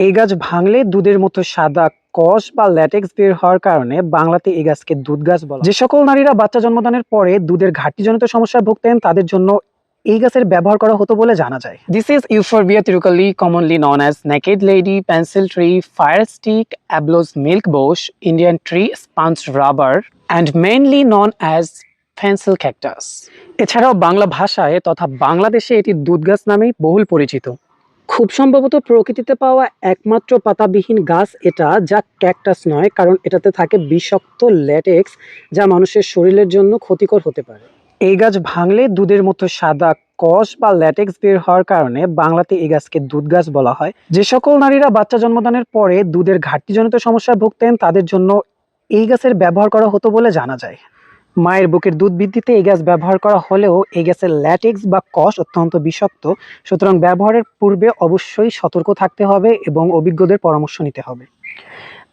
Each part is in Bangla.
এই গাছ ভাঙলে দুধের মতো সাদা কষ বা ল্যাটেক্স বের হওয়ার কারণে বাংলাতে এই গাছকে দুধ গাছ বলা হয়। যে সকল নারীরা বাচ্চা জন্মদানের পরে দুধের ঘাটতিজনিত সমস্যায় ভুগতেন তাদের জন্য এই গাছের ব্যবহার করা হতো বলে জানা যায়। This is Euphorbia tirucalli, commonly known as naked lady, pencil tree, fire stick, aveloz milk bush, Indian tree, spurge rubber and mainly known as pencil cactus. এছাড়াও বাংলা ভাষায় তথা বাংলাদেশে এটি দুধ গাছ নামেই বহুল পরিচিত। খুব সম্ভবত প্রকৃতিতে পাওয়া একমাত্র পাতাবিহীন গাছ এটা, যা ক্যাকটাস নয়, কারণ এটাতে থাকে বিষাক্ত ল্যাটেক্স যা মানুষের শরীরের জন্য ক্ষতিকর হতে পারে। এই গাছ ভাঙলে দুধের মতো সাদা কষ বা ল্যাটেক্স বের হওয়ার কারণে বাংলাতে এই গাছকে দুধ গাছ বলা হয়। যে সকল নারীরা বাচ্চা জন্মদানের পরে দুধের ঘাটতিজনিত সমস্যায় ভুগতেন তাদের জন্য এই গাছের ব্যবহার করা হতো বলে জানা যায়। মায়ের বুকের দুধ বৃদ্ধিতে এই গাছ ব্যবহার করা হলেও এই গাছের ল্যাটেক্স বা কষ অত্যন্ত বিষাক্ত, সুতরাং ব্যবহারের পূর্বে অবশ্যই সতর্ক থাকতে হবে এবং অভিজ্ঞদের পরামর্শ নিতে হবে।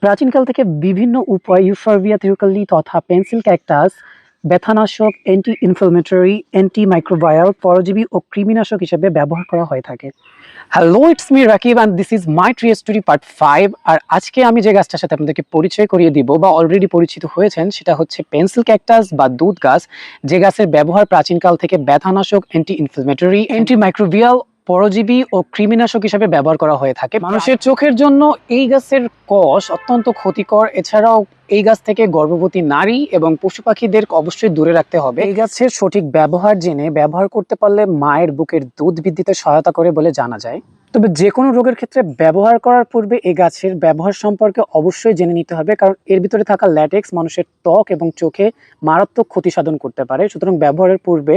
প্রাচীনকাল থেকে বিভিন্ন উপায়ে ইউফোরবিয়া তিরুকালি তথা পেন্সিল ক্যাকটাস ব্যথানাশক, অ্যান্টি ইনফ্লামেটরি, অ্যান্টি মাইক্রোবায়াল, পরজীবী ও কৃমিনাশক হিসেবে ব্যবহার করা হয়ে থাকে। Hello, it's me Rakib and this is my tree story part 5। আর আজকে আমি যে গাছটার সাথে আপনাদেরকে পরিচয় করিয়ে দিব বা অলরেডি পরিচিত হয়েছেন সেটা হচ্ছে পেন্সিল ক্যাকটাস বা দুধ গাছ, যে গাছের ব্যবহার প্রাচীনকাল থেকে ব্যথানাশক, অ্যান্টি ইনফ্লামেটরি, অ্যান্টি মাইক্রোবিয়াল, পরজীবী ও কৃমিনাশক হিসেবে ব্যবহার করা হয়ে থাকে। মানুষের চোখের জন্য এই গাছের কষ অত্যন্ত ক্ষতিকর। এছাড়াও এই গাছ থেকে গর্ভবতী নারী এবং পশু পাখিদের অবশ্যই দূরে রাখতে হবে। এই গাছের সঠিক ব্যবহার জেনে ব্যবহার করতে পারলে মায়ের বুকের দুধ বৃদ্ধিতে সহায়তা করে বলে জানা যায়। তবে যে কোনো রোগের ক্ষেত্রে ব্যবহার করার পূর্বে এই গাছের ব্যবহার সম্পর্কে অবশ্যই জেনে নিতে হবে, কারণ এর ভিতরে থাকা ল্যাটেক্স মানুষের ত্বক এবং চোখে মারাত্মক ক্ষতি সাধন করতে পারে। সুতরাং ব্যবহারের পূর্বে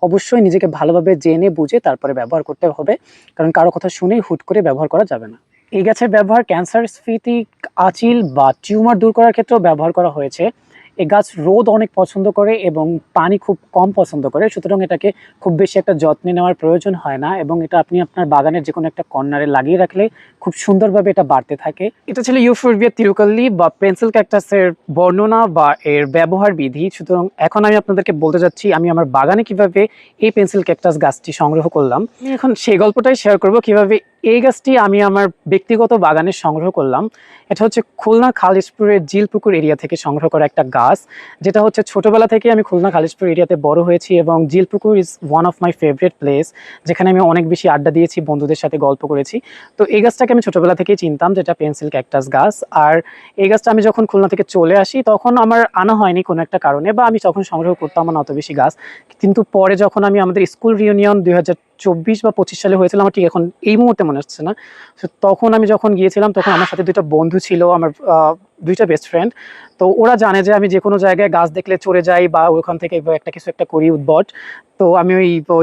অবশ্যই নিজেকে ভালোভাবে জেনে বুঝে তারপরে ব্যবহার করতে হবে, কারণ কারো কথা শুনেই হুট করে ব্যবহার করা যাবে না। এই গাছের ব্যবহার ক্যান্সার, স্ফীতি, আঁচিল বা টিউমার দূর করার ক্ষেত্রেও ব্যবহার করা হয়েছে। এই গাছ রোদ অনেক পছন্দ করে এবং পানি খুব কম পছন্দ করে, সুতরাং এটাকে খুব বেশি একটা যত্নে নেওয়ার প্রয়োজন হয় না এবং এটা আপনি আপনার বাগানের যে কোনো একটা কর্নারে লাগিয়ে রাখলে খুব সুন্দরভাবে এটা বাড়তে থাকে। এটা ছিল ইউফোরবিয়া তিরুকালি বা পেন্সিল ক্যাকটাসের বর্ণনা বা এর ব্যবহার বিধি। সুতরাং এখন আমি আপনাদেরকে বলতে যাচ্ছি আমি আমার বাগানে কিভাবে এই পেন্সিল ক্যাকটাস গাছটি সংগ্রহ করলাম। আমি এখন সেই গল্পটাই শেয়ার করব কিভাবে এই গাছটি আমি আমার ব্যক্তিগত বাগানে সংগ্রহ করলাম। এটা হচ্ছে খুলনা খালিশপুরের জিলপুকুর এরিয়া থেকে সংগ্রহ করা একটা গাছ, যেটা হচ্ছে ছোটবেলা থেকে আমি খুলনা খালিশপুর এরিয়াতে বড় হয়েছি এবং Jilpukur is one of my favourite place, যেখানে আমি অনেক বেশি আড্ডা দিয়েছি, বন্ধুদের সাথে গল্প করেছি। তো এই গাছটাকে আমি ছোটবেলা থেকেই চিনতাম, যেটা পেন্সিল ক্যাকটাস গাছ। আর এই গাছটা আমি যখন খুলনা থেকে চলে আসি তখন আমার আনা হয়নি কোনো একটা কারণে, বা আমি তখন সংগ্রহ করতাম না অত বেশি গাছ। কিন্তু পরে যখন আমি আমাদের স্কুল রিউনিয়ন 2024 বা 25 সালে হয়েছিল, আমার ঠিক এখন এই মুহূর্তে মনে হচ্ছে না, তখন আমি যখন গিয়েছিলাম তখন আমার সাথে দুইটা বন্ধু ছিল, আমার দুইটা বেস্ট ফ্রেন্ড। তো ওরা জানে যে আমি যে কোনো জায়গায় গাছ দেখলে চড়ে যাই বা ওইখান থেকে একটা কিছু একটা করি উদ্ভট। তো আমি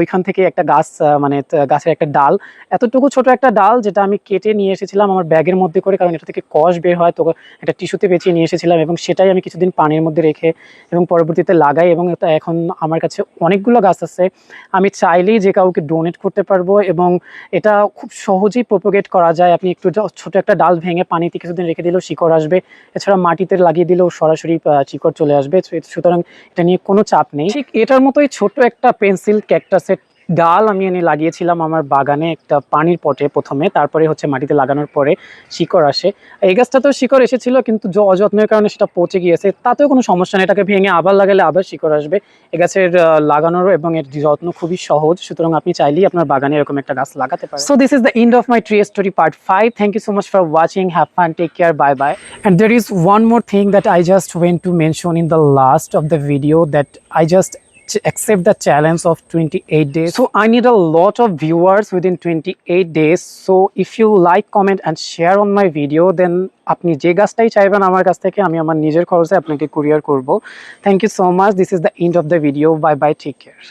ওইখান থেকে একটা গাছ মানে গাছের একটা ডাল, এতটুকু ছোট একটা ডাল, যেটা আমি কেটে নিয়ে এসেছিলাম আমার ব্যাগের মধ্যে করে, কারণ এটা থেকে কষ বের হয়, তো একটা টিস্যুতে পেঁচিয়ে নিয়ে এসেছিলাম এবং সেটাই আমি কিছুদিন পানির মধ্যে রেখে এবং পরবর্তীতে লাগাই এবং এটা এখন আমার কাছে অনেকগুলো গাছ আছে। আমি চাইলেই যে কাউকে ডোনেট করতে পারবো এবং এটা খুব সহজেই প্রোপোগেট করা যায়। আপনি একটু ছোট একটা ডাল ভেঙে পানিতে কিছুদিন রেখে দিলেও শিকড় আসবে, এছাড়া মাটিতে লাগিয়ে দিলেও সরাসরি শিকড় চলে আসবে। সুতরাং এটা নিয়ে কোনো চাপ নেই। ঠিক এটার মতোই ছোট একটা পেন্সিল ক্যাকটাসের ডাল আমি এনে লাগিয়েছিলাম আমার বাগানে একটা পানির পটে প্রথমে, তারপরে হচ্ছে মাটিতে লাগানোর পরে শিকড় আসে। এই গাছটাতেও শিকড় এসেছিল কিন্তু অযত্নের কারণে সেটা পচে গিয়েছে, তাতেও কোনো সমস্যা নেই, এটাকে ভেঙে আবার লাগালে আবার শিকড় আসবে। এই গাছের লাগানোর এবং এর যত্ন খুবই সহজ, সুতরাং আপনি চাইলেই আপনার বাগানে এরকম একটা গাছ লাগাতে পারেন। So this is the end of my tree story part 5. Thank you so much for watching, have fun, take care, bye bye. And there is one more thing that I just went to mention in the last of the video, that I just accept the challenge of 28 days. So I need a lot of viewers within 28 days. So if you like, comment and share on my video, then আপনি যে গাছটাই চাইবেন আমার কাছ থেকে আমি আমার নিজের খরচে আপনাকে কুরিয়ার করব। Thank you so much. This is the end of the video. Bye bye. Take care.